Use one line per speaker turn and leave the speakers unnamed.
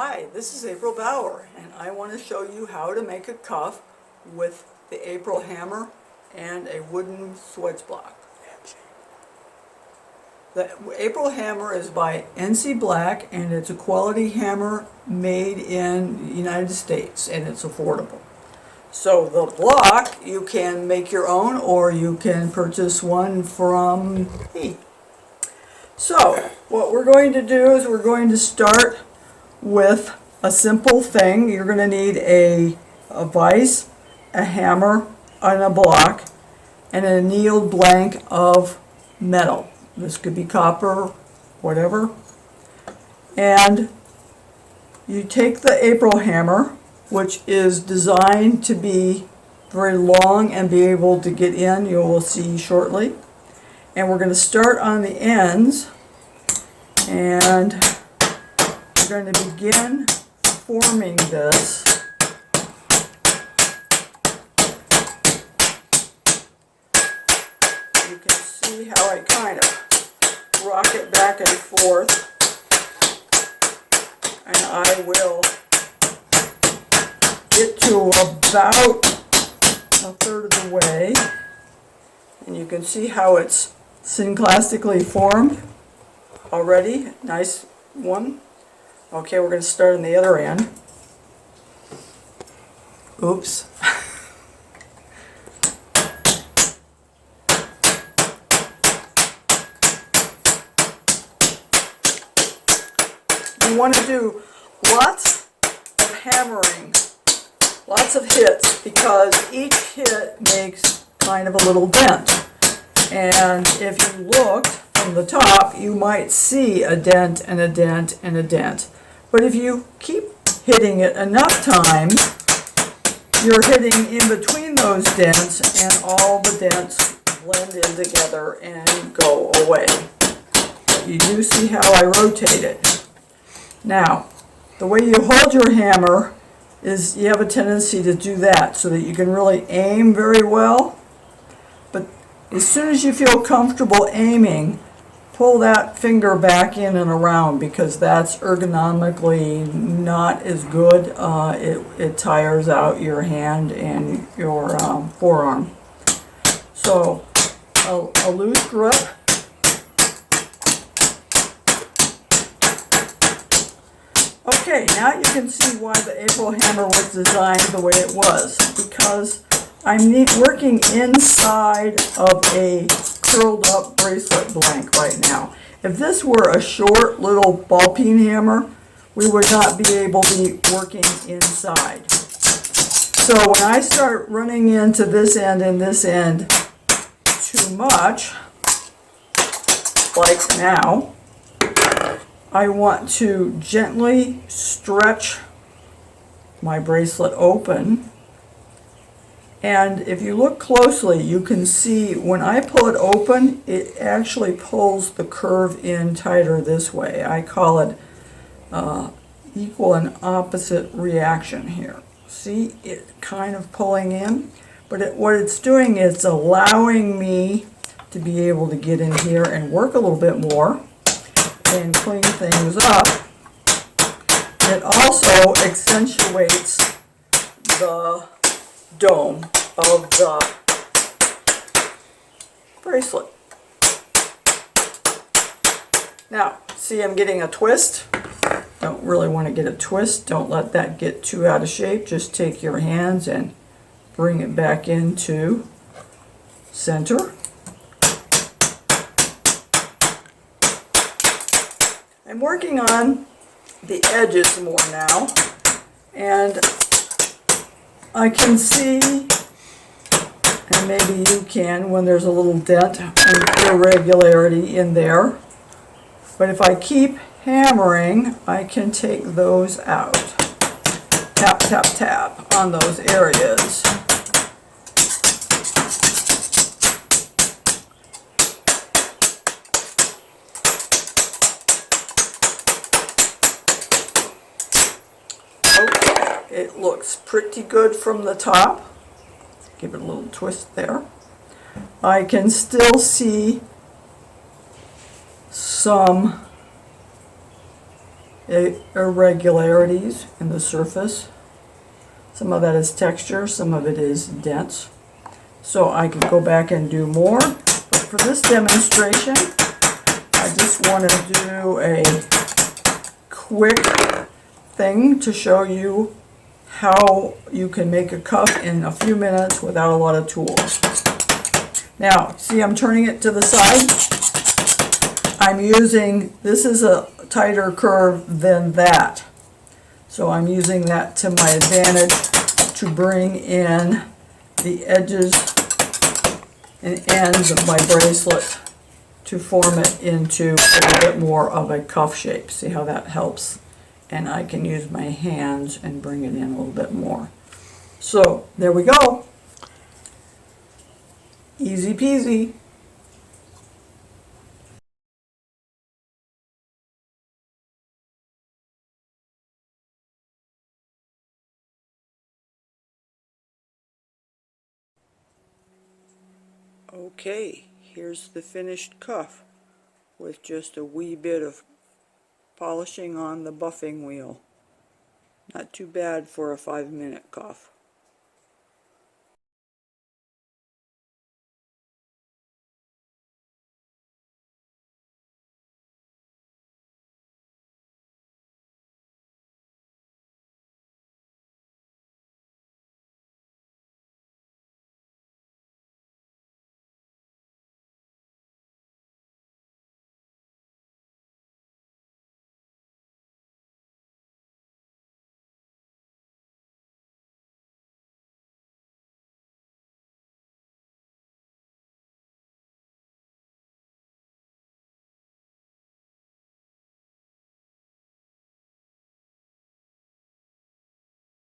Hi, this is April Bauer, and I want to show you how to make a cuff with the April hammer and a wooden Swage block. The April hammer is by NC Black, and it's a quality hammer made in the United States, and it's affordable. So the block, you can make your own, or you can purchase one from me. So what we're going to do is we're going to start with a simple thing. You're going to need a vise, a hammer, and a block, and an annealed blank of metal. This could be copper, whatever. And you take the April hammer, which is designed to be very long and be able to get in, you will see shortly. And we're going to start on the ends, and we're going to begin forming this. You can see how I kind of rock it back and forth, and I will get to about a third of the way, and you can see how it's synclastically formed already. Nice one. Okay, we're going to start on the other end. Oops. You want to do lots of hammering, lots of hits, because each hit makes kind of a little dent. And if you looked from the top, you might see a dent and a dent and a dent. But if you keep hitting it enough times, you're hitting in between those dents, and all the dents blend in together and go away. You do see how I rotate it. Now, the way you hold your hammer is you have a tendency to do that so that you can really aim very well. But as soon as you feel comfortable aiming, pull that finger back in and around, because that's ergonomically not as good. It tires out your hand and your forearm. So a loose grip. Okay, now you can see why the April hammer was designed the way it was, because I'm working inside of a curled up bracelet blank right now. If this were a short little ball peen hammer, we would not be able to be working inside. So when I start running into this end and this end too much, like now, I want to gently stretch my bracelet open. And if you look closely, you can see when I pull it open, it actually pulls the curve in tighter this way. I call it equal and opposite reaction here. See, it kind of pulling in, but what it's doing is allowing me to be able to get in here and work a little bit more and clean things up. It also accentuates the dome of the bracelet. Now, see, I'm getting a twist. Don't really want to get a twist. Don't let that get too out of shape. Just take your hands and bring it back into center. I'm working on the edges more now, and I can see, and maybe you can, when there's a little dent and irregularity in there. But if I keep hammering, I can take those out. Tap, tap, tap on those areas. Okay, it looks pretty good from the top. Give it a little twist there. I can still see some irregularities in the surface. Some of that is texture, some of it is dense. So I could go back and do more, but for this demonstration, I just want to do a quick thing to show you how you can make a cuff in a few minutes without a lot of tools. Now, see, I'm turning it to the side. I'm using, this is a tighter curve than that. So I'm using that to my advantage to bring in the edges and ends of my bracelet to form it into a little bit more of a cuff shape. See how that helps? And I can use my hands and bring it in a little bit more. So there we go. Easy peasy. Okay, here's the finished cuff with just a wee bit of polishing on the buffing wheel. Not too bad for a 5-minute cuff.